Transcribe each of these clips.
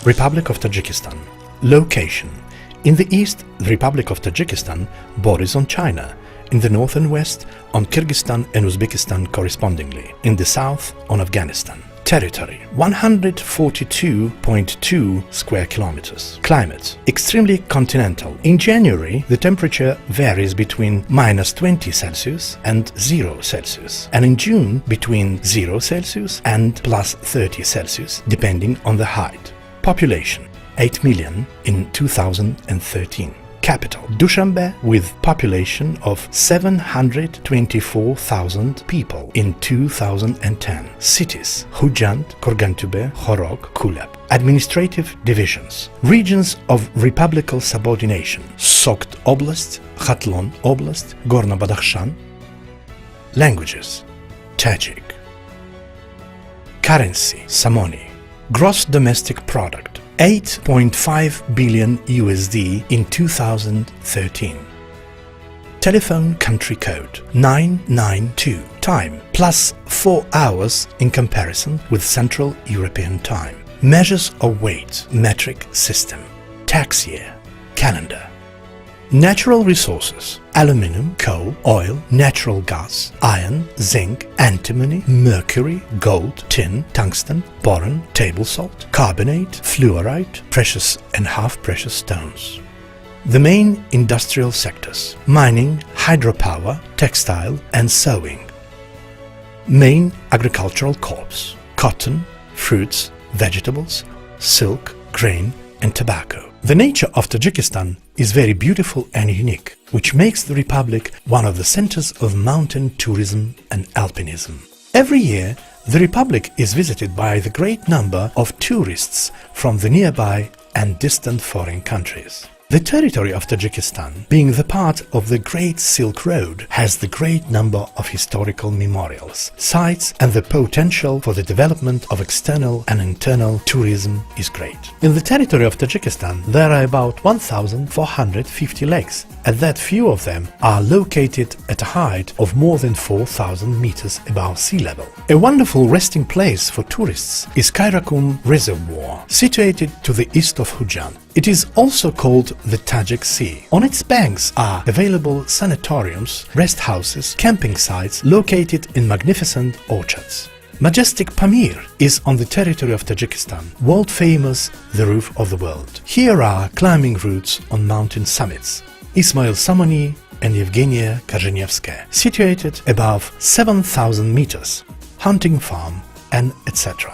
Republic of Tajikistan. Location: in the east, the Republic of Tajikistan borders on China, in the north and west on Kyrgyzstan and Uzbekistan correspondingly, in the south on Afghanistan. Territory: 142.2 square kilometers. Climate: extremely continental. In January, the temperature varies between -20 Celsius and 0 Celsius, and in June between 0 Celsius and +30 Celsius, depending on the height. Population: 8 million in 2013. Capital: Dushanbe, with population of 724,000 people in 2010. Cities: Khujand, Kurgantube, Khorog, Kuleb. Administrative divisions: regions of republical subordination: Sokt Oblast, Khatlon Oblast, Gorno-Badakhshan. Languages: Tajik. Currency: Samoni. Gross domestic product: 8.5 billion USD in 2013. Telephone country code: 992. Time: +4 hours in comparison with Central European Time. Measures of weight: metric system. Tax year: calendar. Natural resources: aluminum, coal, oil, natural gas, iron, zinc, antimony, mercury, gold, tin, tungsten, boron, table salt, carbonate, fluorite, precious and half-precious stones. The main industrial sectors: mining, hydropower, textile and sewing. Main agricultural crops: cotton, fruits, vegetables, silk, grain and tobacco. The nature of Tajikistan is very beautiful and unique, which makes the republic one of the centers of mountain tourism and alpinism. Every year, the republic is visited by the great number of tourists from the nearby and distant foreign countries. The territory of Tajikistan, being the part of the Great Silk Road, has the great number of historical memorials, sites, and the potential for the development of external and internal tourism is great. In the territory of Tajikistan, there are about 1,450 lakes, and that few of them are located at a height of more than 4,000 meters above sea level. A wonderful resting place for tourists is Karakum Reservoir, situated to the east of Khujand. It is also called the Tajik Sea. On its banks are available sanatoriums, rest houses, camping sites located in magnificent orchards. Majestic Pamir is on the territory of Tajikistan, world famous, the roof of the world. Here are climbing routes on mountain summits: Ismail Samoni and Yevgenia Kazhenevskaya, situated above 7,000 meters, hunting farm, and etc.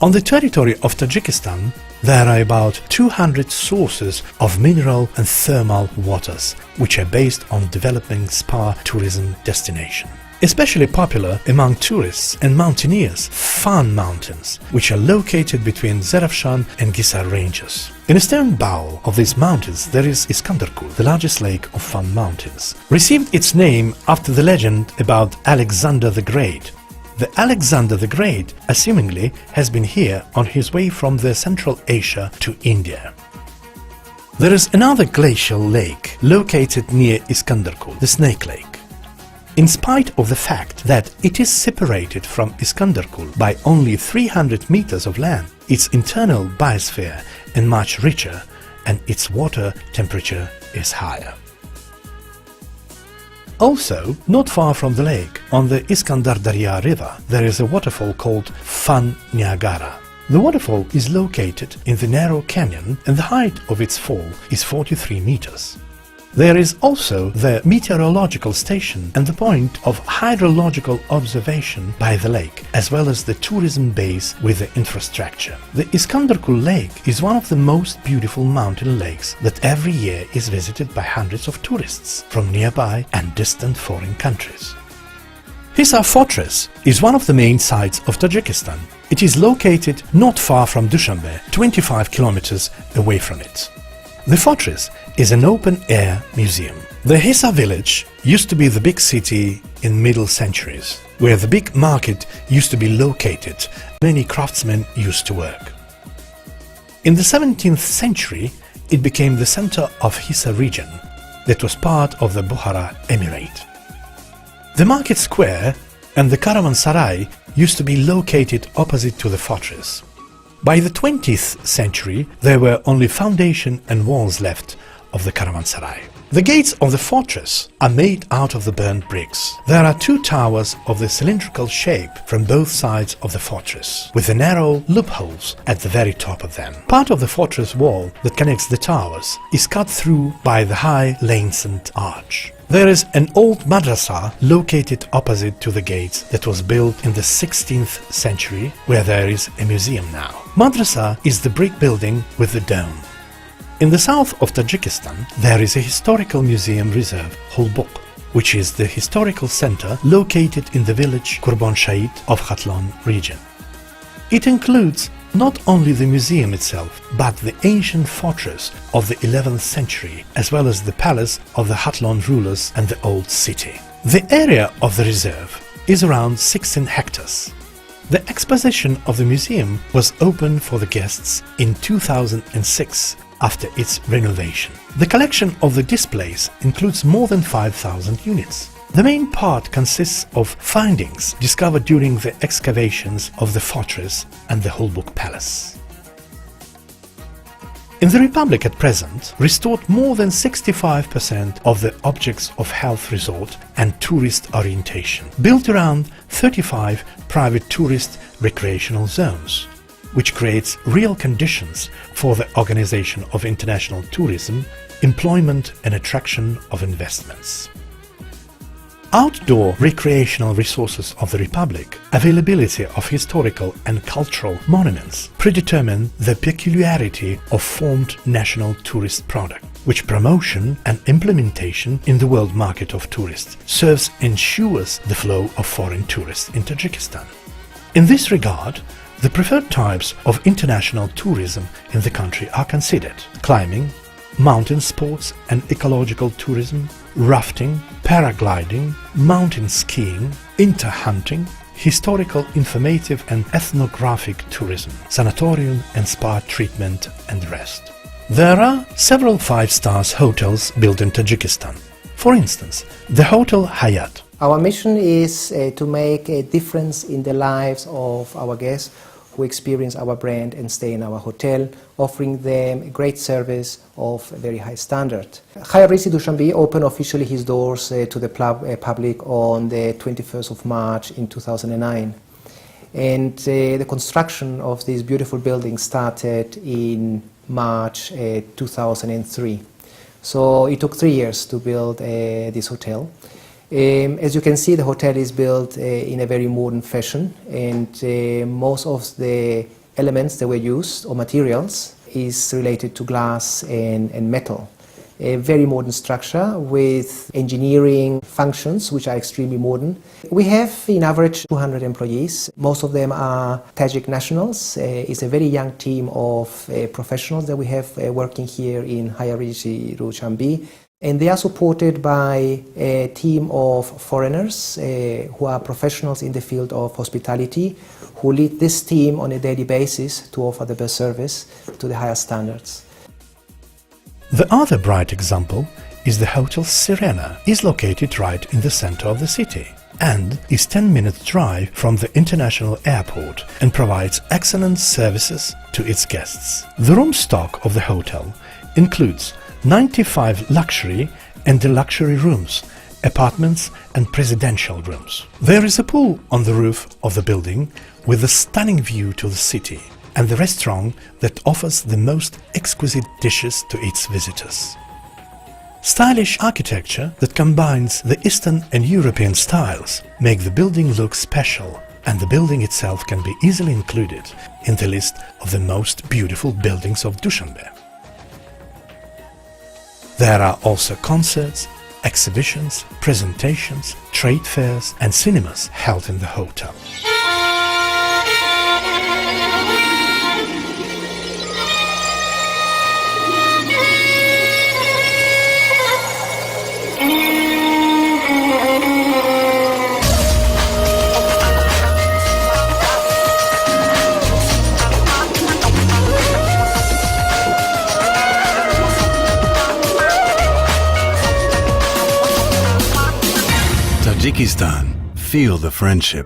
On the territory of Tajikistan, there are about 200 sources of mineral and thermal waters, which are based on developing spa tourism destination. Especially popular among tourists and mountaineers, Fan Mountains, which are located between Zarafshan and Gisar ranges. In a stone bowl of these mountains there is Iskandarkul, the largest lake of Fan Mountains. Received its name after the legend about Alexander the Great. The Alexander the Great, assumingly, has been here on his way from the Central Asia to India. There is another glacial lake located near Iskandarkul, the Snake Lake. In spite of the fact that it is separated from Iskandarkul by only 300 meters of land, its internal biosphere is much richer and its water temperature is higher. Also, not far from the lake, on the Iskandar Darya river, there is a waterfall called Fan Niagara. The waterfall is located in the narrow canyon and the height of its fall is 43 meters. There is also the meteorological station and the point of hydrological observation by the lake, as well as the tourism base with the infrastructure. The Iskandarkul Lake is one of the most beautiful mountain lakes that every year is visited by hundreds of tourists from nearby and distant foreign countries. Hisar Fortress is one of the main sites of Tajikistan. It is located not far from Dushanbe, 25 kilometers away from it. The fortress is an open-air museum. The Hisar village used to be the big city in middle centuries, where the big market used to be located. Many craftsmen used to work. In the 17th century, it became the center of Hisar region that was part of the Bukhara Emirate. The market square and the caravansaray used to be located opposite to the fortress. By the 20th century, there were only foundation and walls left of the caravanserai. The gates of the fortress are made out of the burnt bricks. There are two towers of the cylindrical shape from both sides of the fortress, with the narrow loopholes at the very top of them. Part of the fortress wall that connects the towers is cut through by the high lengthened arch. There is an old madrasa located opposite to the gates that was built in the 16th century, where there is a museum now. Madrasa is the brick building with the dome. In the south of Tajikistan, there is a historical museum reserve, Holbuk, which is the historical center located in the village Kurban Shahid of Khatlon region. It includes not only the museum itself, but the ancient fortress of the 11th century, as well as the palace of the Khatlon rulers and the old city. The area of the reserve is around 16 hectares. The exposition of the museum was opened for the guests in 2006 after its renovation. The collection of the displays includes more than 5,000 units. The main part consists of findings discovered during the excavations of the fortress and the Holbuk Palace. In the Republic at present, restored more than 65% of the objects of health resort and tourist orientation, built around 35 private tourist recreational zones, which creates real conditions for the organization of international tourism, employment and attraction of investments. Outdoor recreational resources of the Republic, availability of historical and cultural monuments predetermine the peculiarity of formed national tourist product, which promotion and implementation in the world market of tourists serves ensures the flow of foreign tourists in Tajikistan. In this regard, the preferred types of international tourism in the country are considered: climbing, mountain sports and ecological tourism, rafting, paragliding, mountain skiing, inter-hunting, historical, informative and ethnographic tourism, sanatorium and spa treatment and the rest. There are several five-star hotels built in Tajikistan. For instance, the Hotel Hayat. Our mission is to make a difference in the lives of our guests who experience our brand and stay in our hotel, offering them a great service of a very high standard. Hyatt Regency Dushanbe opened officially his doors to the public on the 21st of March in 2009. And the construction of this beautiful building started in March 2003. So it took 3 years to build this hotel. As you can see, the hotel is built in a very modern fashion, and most of the elements that were used, or materials, is related to glass and metal. A very modern structure with engineering functions which are extremely modern. We have in average 200 employees. Most of them are Tajik nationals. It's a very young team of professionals that we have working here in Hyatt Regency Dushanbe. And they are supported by a team of foreigners who are professionals in the field of hospitality, who lead this team on a daily basis to offer the best service to the highest standards. The other bright example is the Hotel Sirena. It is located right in the center of the city and is 10 minutes drive from the international airport and provides excellent services to its guests. The room stock of the hotel includes 95 luxury and deluxe rooms, apartments and presidential rooms. There is a pool on the roof of the building with a stunning view to the city and the restaurant that offers the most exquisite dishes to its visitors. Stylish architecture that combines the Eastern and European styles make the building look special, and the building itself can be easily included in the list of the most beautiful buildings of Dushanbe. There are also concerts, exhibitions, presentations, trade fairs and cinemas held in the hotel. Tajikistan, feel the friendship.